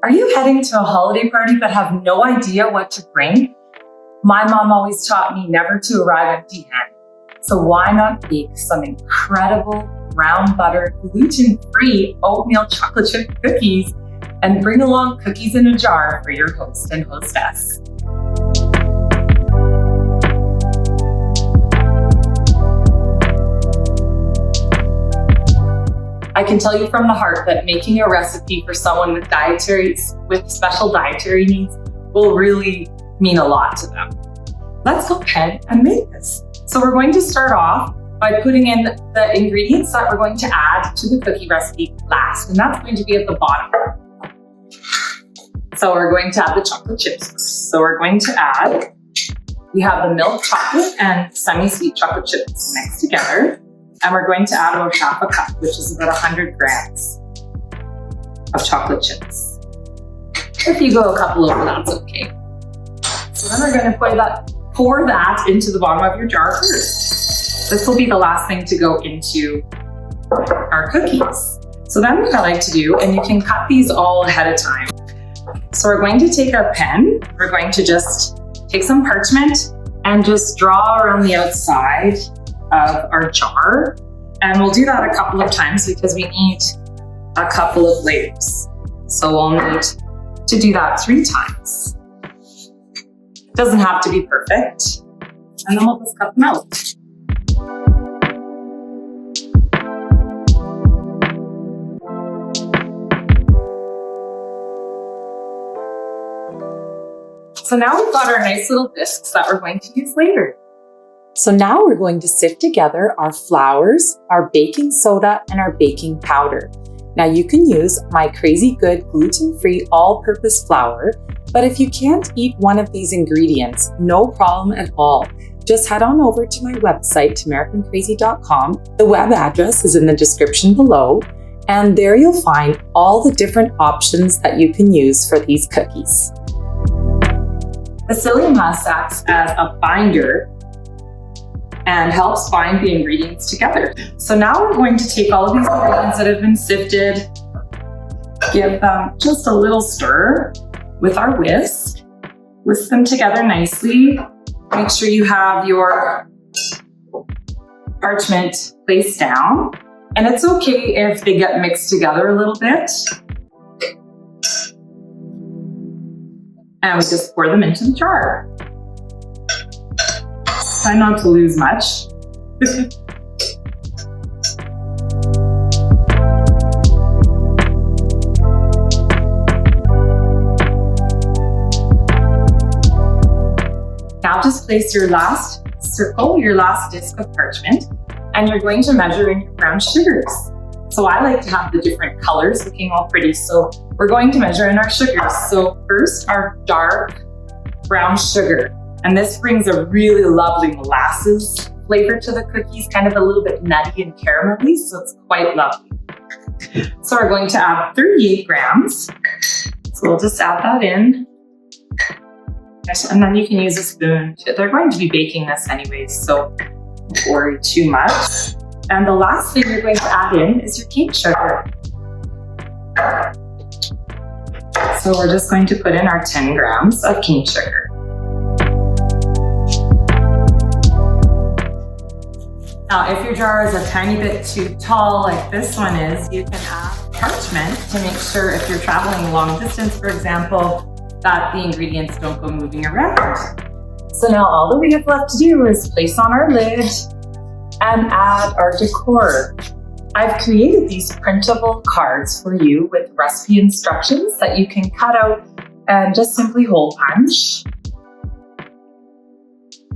Are you heading to a holiday party but have no idea what to bring? My mom always taught me never to arrive empty-handed. So why not bake some incredible brown butter, gluten-free oatmeal chocolate chip cookies and bring along cookies in a jar for your host and hostess. I can tell you from the heart that making a recipe for someone with special dietary needs will really mean a lot to them. Let's go ahead and make this. So we're going to start off by putting in the ingredients that we're going to add to the cookie recipe last, and that's going to be at the bottom. So we're going to add the chocolate chips. So we're going to add, we have the milk chocolate and semi-sweet chocolate chips mixed together. And we're going to add about half a cup, which is about 100 grams of chocolate chips. If you go a couple over, that's okay. So then we're going to pour that into the bottom of your jar first. This will be the last thing to go into our cookies. So then what I like to do, and you can cut these all ahead of time. So we're going to take our pen, we're going to just take some parchment and just draw around the outside of our jar. And we'll do that a couple of times because we need a couple of layers. So we'll need to do that 3 times. It doesn't have to be perfect. And then we'll just cut them out. So now we've got our nice little discs that we're going to use later. So now we're going to sift together our flours, our baking soda, and our baking powder. Now you can use my Crazy Good gluten-free all-purpose flour, but if you can't eat one of these ingredients, no problem at all. Just head on over to my website, TamaraCrazy.com. The web address is in the description below, and there you'll find all the different options that you can use for these cookies. The psyllium husk acts as a binder and helps bind the ingredients together. So now we're going to take all of these ingredients that have been sifted, give them just a little stir with our whisk them together nicely. Make sure you have your parchment placed down. And it's okay if they get mixed together a little bit. And we just pour them into the jar. Try not to lose much. Now just place your last circle, your last disc of parchment, and you're going to measure in your brown sugars. So I like to have the different colors looking all pretty. So we're going to measure in our sugars. So first, our dark brown sugar. And this brings a really lovely molasses flavor to the cookies, kind of a little bit nutty and caramelly, so it's quite lovely. So we're going to add 38 grams. So we'll just add that in. And then you can use a spoon. They're going to be baking this anyways, so don't worry too much. And the last thing you're going to add in is your cane sugar. So we're just going to put in our 10 grams of cane sugar. Now, if your jar is a tiny bit too tall, like this one is, you can add parchment to make sure if you're traveling long distance, for example, that the ingredients don't go moving around. So now all that we have left to do is place on our lid and add our decor. I've created these printable cards for you with recipe instructions that you can cut out and just simply hole punch.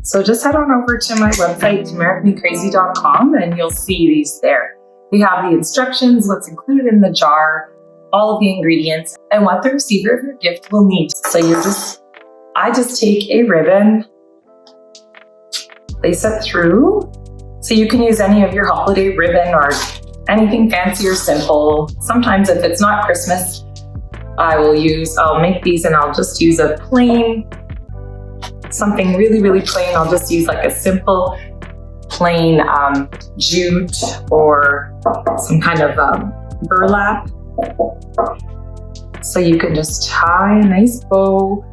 So just head on over to my website, TamaraCrazy.com, and you'll see these there. We have the instructions, what's included in the jar, all of the ingredients, and what the receiver of your gift will need. So I just take a ribbon, place it through. So you can use any of your holiday ribbon or anything fancy or simple. Sometimes if it's not Christmas, I'll make these and I'll just use a plain, something really, really plain. I'll just use like a simple, plain jute or some kind of burlap. So you can just tie a nice bow.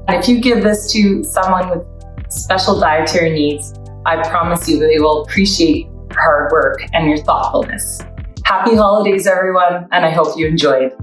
And if you give this to someone with special dietary needs, I promise you they will appreciate your hard work and your thoughtfulness. Happy holidays, everyone, and I hope you enjoyed.